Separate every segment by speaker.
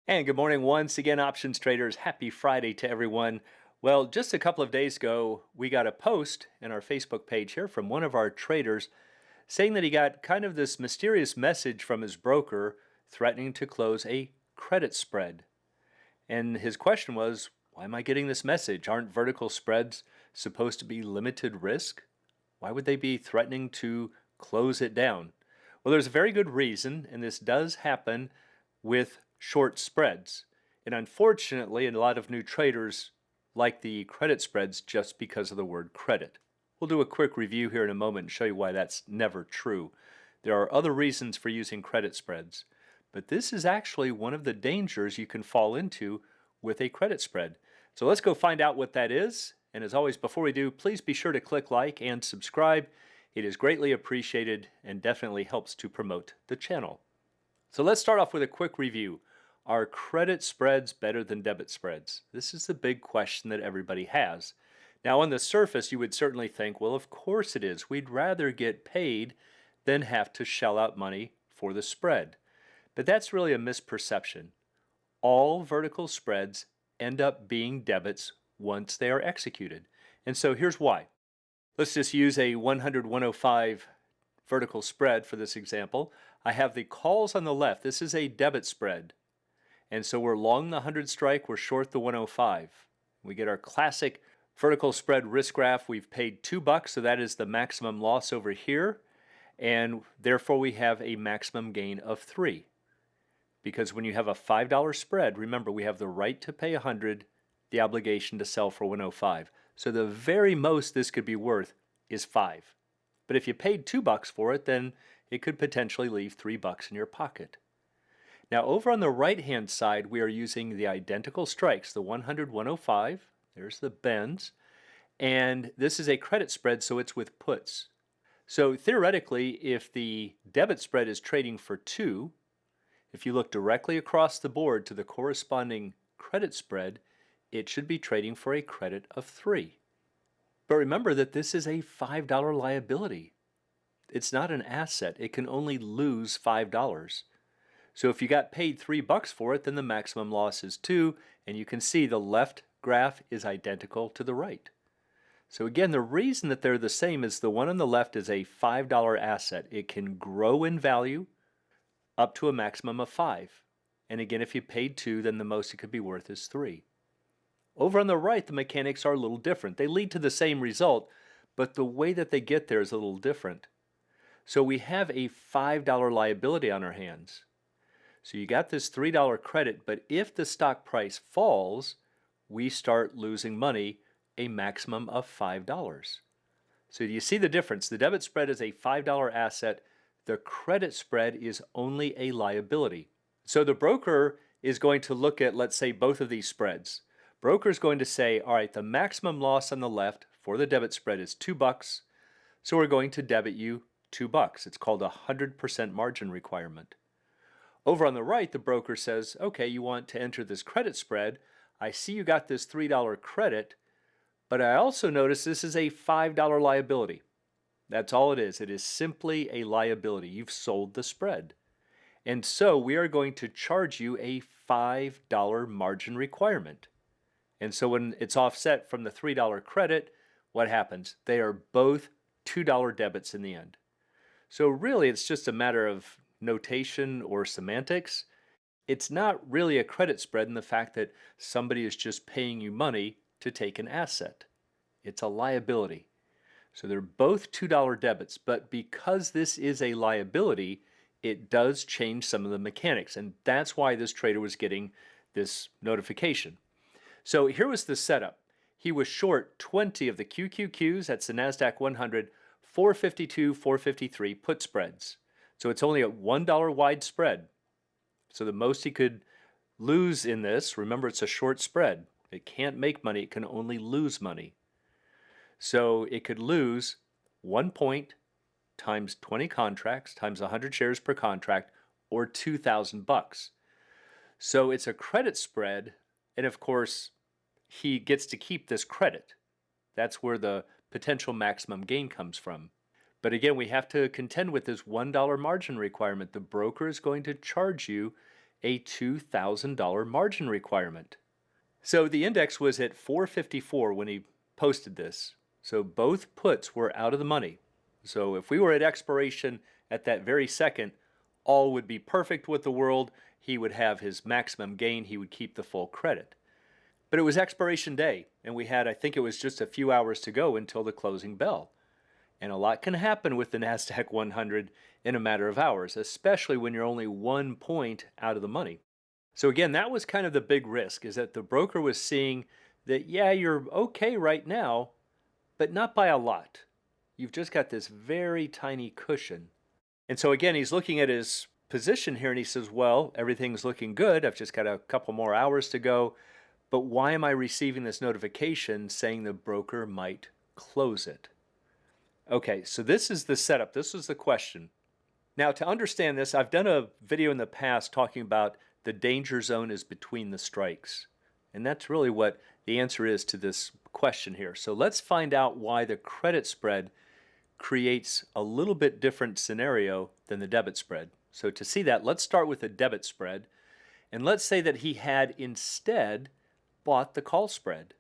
Speaker 1: And good morning once again, options traders. Happy Friday to everyone. Well, just a couple of days ago, we got a post in our Facebook page here from one of our traders saying that he got kind of this mysterious message from his broker threatening to close a credit spread. And his question was, why am I getting this message? Aren't vertical spreads supposed to be limited risk? Why would they be threatening to close it down? Well, there's a very good reason, and this does happen with short spreads. And unfortunately, a lot of new traders like the credit spreads just because of the word credit. We'll do a quick review here in a moment and show you why that's never true. There are other reasons for using credit spreads, but this is actually one of the dangers you can fall into with a credit spread. So let's go find out what that is. And as always, before we do, please be sure to click like and subscribe. It is greatly appreciated and definitely helps to promote the channel. So let's start off with a quick review. Are credit spreads better than debit spreads? This is the big question that everybody has. Now, on the surface, you would certainly think, well, of course it is. We'd rather get paid than have to shell out money for the spread. But that's really a misperception. All vertical spreads end up being debits once they are executed. And so here's why. Let's just use a 100-105 vertical spread for this example. I have the calls on the left. This is a debit spread. And so we're long the 100 strike, we're short the 105. We get our classic vertical spread risk graph. We've paid $2, so that is the maximum loss over here. And therefore we have a maximum gain of 3. Because when you have a $5 spread, remember we have the right to pay 100, the obligation to sell for 105. So the very most this could be worth is 5. But if you paid $2 for it, then it could potentially leave $3 in your pocket. Now over on the right-hand side, we are using the identical strikes, the 100-105, there's the bends, and this is a credit spread, so it's with puts. So theoretically, if the debit spread is trading for 2, if you look directly across the board to the corresponding credit spread, it should be trading for a credit of 3. But remember that this is a $5 liability. It's not an asset. It can only lose $5. So if you got paid $3 for it, then the maximum loss is 2, and you can see the left graph is identical to the right. So again, the reason that they're the same is the one on the left is a $5 asset. It can grow in value up to a maximum of 5. And again, if you paid 2, then the most it could be worth is 3. Over on the right, the mechanics are a little different. They lead to the same result, but the way that they get there is a little different. So we have a $5 liability on our hands. So you got this $3 credit, but if the stock price falls, we start losing money, a maximum of $5. So do you see the difference? The debit spread is a $5 asset. The credit spread is only a liability. So the broker is going to look at, let's say, both of these spreads. Broker is going to say, all right, the maximum loss on the left for the debit spread is $2, so we're going to debit you $2. It's called a 100% margin requirement. Over on the right, the broker says, okay, you want to enter this credit spread. I see you got this $3 credit, but I also notice this is a $5 liability. That's all it is. It is simply a liability. You've sold the spread. And so we are going to charge you a $5 margin requirement. And so when it's offset from the $3 credit, what happens? They are both $2 debits in the end. So really, it's just a matter of notation or semantics. It's not really a credit spread in the fact that somebody is just paying you money to take an asset. It's a liability. So they're both $2 debits, but because this is a liability, it does change some of the mechanics, and that's why this trader was getting this notification. So here was the setup. He was short 20 of the QQQs, that's the NASDAQ 100, 452, 453 put spreads. So it's only a $1 wide spread. So the most he could lose in this, remember it's a short spread. It can't make money, it can only lose money. So it could lose 1 point times 20 contracts times 100 shares per contract, or $2,000. So it's a credit spread, and of course, he gets to keep this credit. That's where the potential maximum gain comes from. But again, we have to contend with this $1 margin requirement. The broker is going to charge you a $2,000 margin requirement. So the index was at 454 when he posted this. So both puts were out of the money. So if we were at expiration at that very second, all would be perfect with the world. He would have his maximum gain. He would keep the full credit. But it was expiration day, and we had, I think it was just a few hours to go until the closing bell. And a lot can happen with the NASDAQ 100 in a matter of hours, especially when you're only 1 point out of the money. So again, that was kind of the big risk, is that the broker was seeing that, yeah, you're okay right now, but not by a lot. You've just got this very tiny cushion. And so again, he's looking at his position here and he says, well, everything's looking good. I've just got a couple more hours to go. But why am I receiving this notification saying the broker might close it? Okay, so this is the setup. This was the question. Now, to understand this, I've done a video in the past talking about the danger zone is between the strikes. And that's really what the answer is to this question here. So let's find out why the credit spread creates a little bit different scenario than the debit spread. So to see that, let's start with the debit spread. And let's say that he had instead bought the call spread.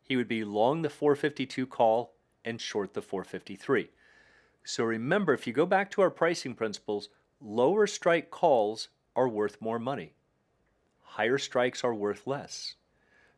Speaker 1: He would be long the 452 call and short the 453. So remember, if you go back to our pricing principles, lower strike calls are worth more money. Higher strikes are worth less.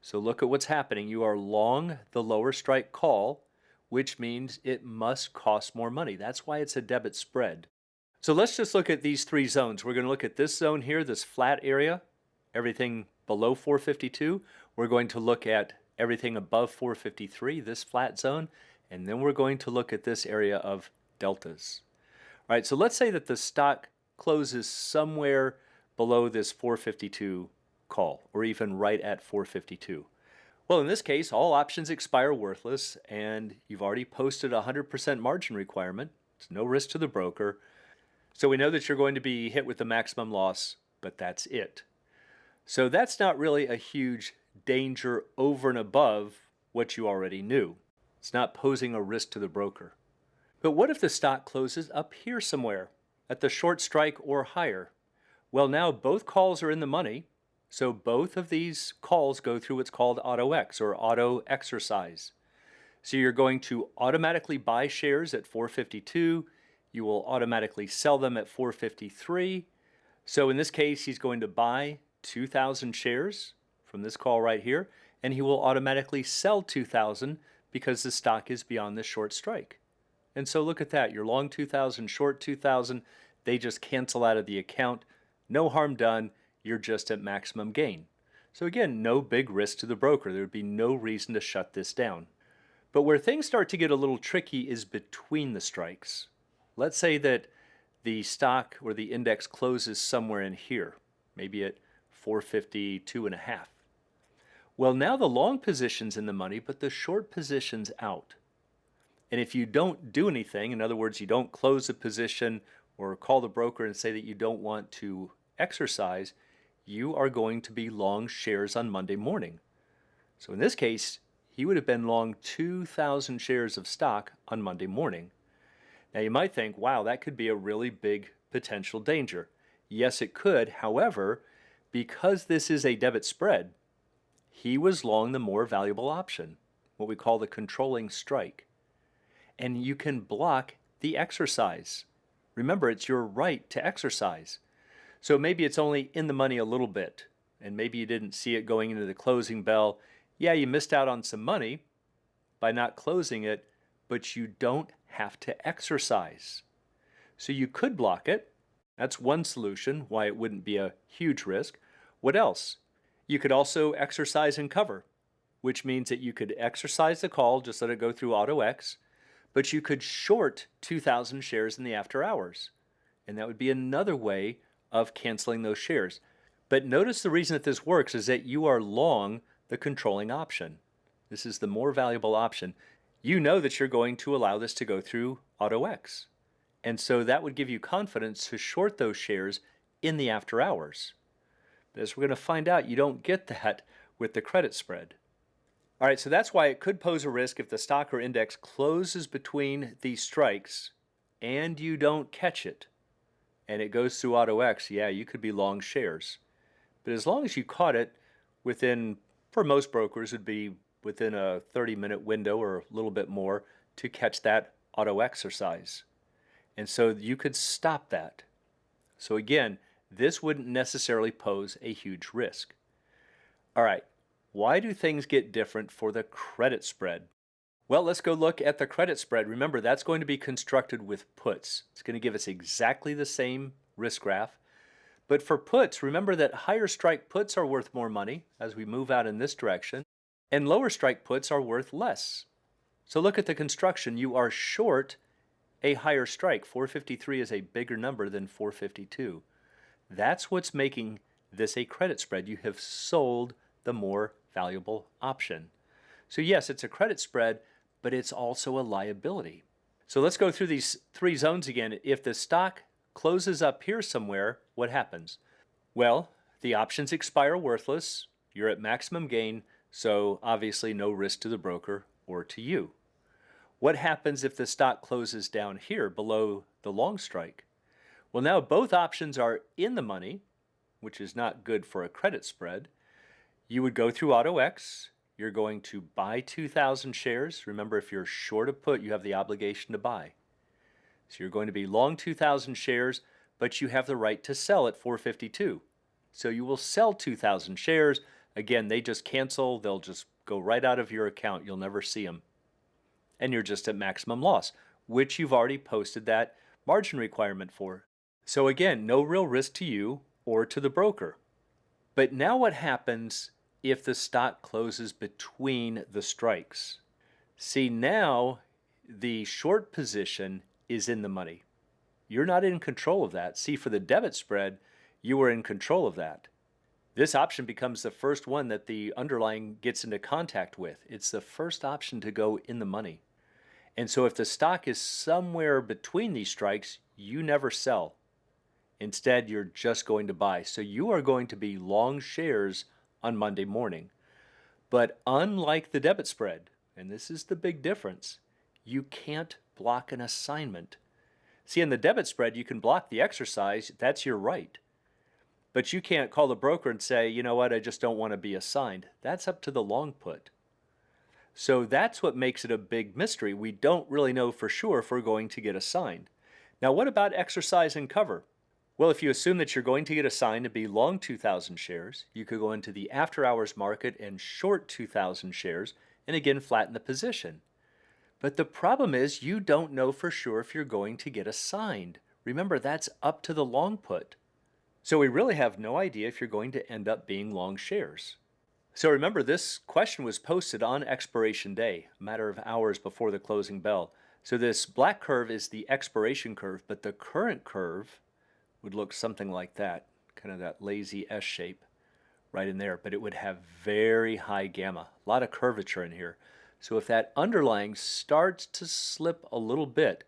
Speaker 1: So look at what's happening. You are long the lower strike call, which means it must cost more money. That's why it's a debit spread. So let's just look at these three zones. We're going to look at this zone here, this flat area, everything below 452. We're going to look at everything above 453, this flat zone, and then we're going to look at this area of deltas. All right, so let's say that the stock closes somewhere below this 452 call, or even right at 452. Well, in this case, all options expire worthless, and you've already posted a 100% margin requirement. It's no risk to the broker. So we know that you're going to be hit with the maximum loss, but that's it. So that's not really a huge danger over and above what you already knew. It's not posing a risk to the broker. But what if the stock closes up here somewhere, at the short strike or higher? Well, now both calls are in the money, so both of these calls go through what's called auto-X or auto exercise. So you're going to automatically buy shares at 452, you will automatically sell them at 453. So in this case, he's going to buy 2,000 shares from this call right here, and he will automatically sell 2,000 because the stock is beyond the short strike. And so look at that, you're long 2,000, short 2,000, they just cancel out of the account. No harm done, you're just at maximum gain. So again, no big risk to the broker. There would be no reason to shut this down. But where things start to get a little tricky is between the strikes. Let's say that the stock or the index closes somewhere in here, maybe at 452.5. Well, now the long position's in the money, but the short position's out. And if you don't do anything, in other words, you don't close a position or call the broker and say that you don't want to exercise, you are going to be long shares on Monday morning. So in this case, he would have been long 2,000 shares of stock on Monday morning. Now you might think, wow, that could be a really big potential danger. Yes, it could. However, because this is a debit spread, he was long the more valuable option, what we call the controlling strike. And you can block the exercise. Remember, it's your right to exercise. So maybe it's only in the money a little bit, and maybe you didn't see it going into the closing bell. Yeah, you missed out on some money by not closing it, but you don't have to exercise. So you could block it. That's one solution, why it wouldn't be a huge risk. What else? You could also exercise and cover, which means that you could exercise the call, just let it go through auto-X, but you could short 2,000 shares in the after hours. And that would be another way of canceling those shares. But notice the reason that this works is that you are long the controlling option. This is the more valuable option. You know that you're going to allow this to go through auto-X. And so that would give you confidence to short those shares in the after hours. But as we're going to find out, you don't get that with the credit spread. All right, so that's why it could pose a risk if the stock or index closes between these strikes and you don't catch it and it goes through auto-X. Yeah, you could be long shares. But as long as you caught it within, for most brokers, would be within a 30-minute window or a little bit more to catch that auto exercise. And so you could stop that. So again, this wouldn't necessarily pose a huge risk. All right, why do things get different for the credit spread? Well, let's go look at the credit spread. Remember, that's going to be constructed with puts. It's going to give us exactly the same risk graph. But for puts, remember that higher strike puts are worth more money as we move out in this direction, and lower strike puts are worth less. So look at the construction. You are short a higher strike. 453 is a bigger number than 452. That's what's making this a credit spread. You have sold the more valuable option. So yes, it's a credit spread, but it's also a liability. So let's go through these three zones again. If the stock closes up here somewhere, what happens? Well, the options expire worthless. You're at maximum gain, so obviously no risk to the broker or to you. What happens if the stock closes down here below the long strike? Well, now both options are in the money, which is not good for a credit spread. You would go through AutoX. You're going to buy 2,000 shares. Remember, if you're short a put, you have the obligation to buy. So you're going to be long 2,000 shares, but you have the right to sell at 452. So you will sell 2,000 shares. Again, they just cancel. They'll just go right out of your account. You'll never see them. And you're just at maximum loss, which you've already posted that margin requirement for. So again, no real risk to you or to the broker. But now what happens if the stock closes between the strikes? See, now the short position is in the money. You're not in control of that. See, for the debit spread, you are in control of that. This option becomes the first one that the underlying gets into contact with. It's the first option to go in the money. And so if the stock is somewhere between these strikes, you never sell. Instead, you're just going to buy. So you are going to be long shares on Monday morning. But unlike the debit spread, and this is the big difference, you can't block an assignment. See, in the debit spread, you can block the exercise. That's your right. But you can't call the broker and say, you know what, I just don't want to be assigned. That's up to the long put. So that's what makes it a big mystery. We don't really know for sure if we're going to get assigned. Now, what about exercise and cover? Well, if you assume that you're going to get assigned to be long 2,000 shares, you could go into the after hours market and short 2,000 shares and again flatten the position. But the problem is you don't know for sure if you're going to get assigned. Remember, that's up to the long put. So we really have no idea if you're going to end up being long shares. So remember, this question was posted on expiration day, a matter of hours before the closing bell. So this black curve is the expiration curve, but the current curve would look something like that, kind of that lazy S shape right in there, but it would have very high gamma, a lot of curvature in here. So if that underlying starts to slip a little bit,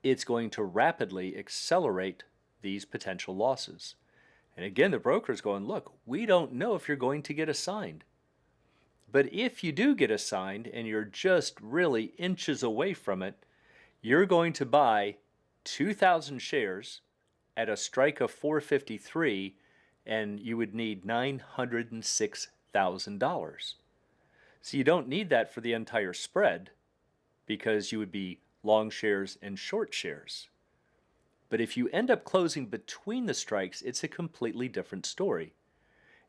Speaker 1: it's going to rapidly accelerate these potential losses. And again, the broker's going, look, we don't know if you're going to get assigned. But if you do get assigned and you're just really inches away from it, you're going to buy 2,000 shares at a strike of 453, and you would need $906,000. So you don't need that for the entire spread because you would be long shares and short shares. But if you end up closing between the strikes, it's a completely different story.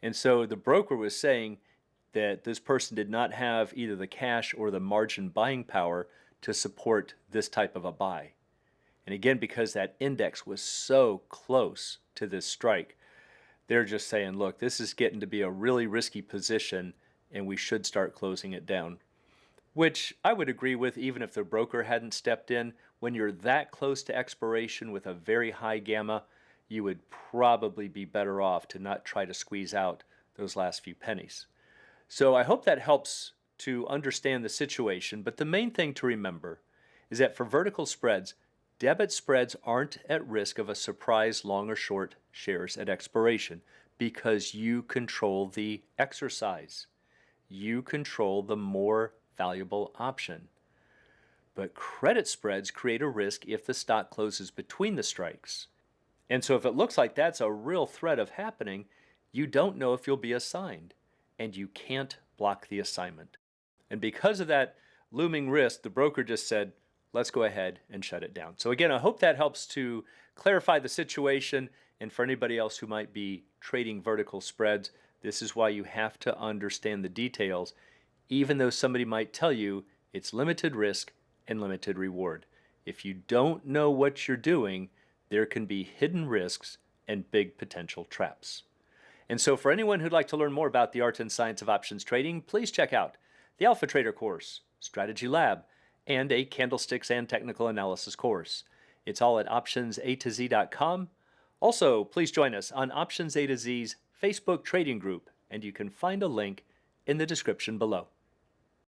Speaker 1: And so the broker was saying that this person did not have either the cash or the margin buying power to support this type of a buy. And again, because that index was so close to this strike, they're just saying, look, this is getting to be a really risky position and we should start closing it down. Which I would agree with even if the broker hadn't stepped in. When you're that close to expiration with a very high gamma, you would probably be better off to not try to squeeze out those last few pennies. So I hope that helps to understand the situation, but the main thing to remember is that for vertical spreads, debit spreads aren't at risk of a surprise long or short shares at expiration because you control the exercise. You control the more valuable option. But credit spreads create a risk if the stock closes between the strikes. And so if it looks like that's a real threat of happening, you don't know if you'll be assigned, and you can't block the assignment. And because of that looming risk, the broker just said, let's go ahead and shut it down. So, again, I hope that helps to clarify the situation. And for anybody else who might be trading vertical spreads, this is why you have to understand the details, even though somebody might tell you it's limited risk and limited reward. If you don't know what you're doing, there can be hidden risks and big potential traps. And so, for anyone who'd like to learn more about the art and science of options trading, please check out the Alpha Trader course, Strategy Lab, and a candlesticks and technical analysis course. It's all at optionsA2Z.com. Also, please join us on Options A to Z's Facebook trading group, and you can find a link in the description below.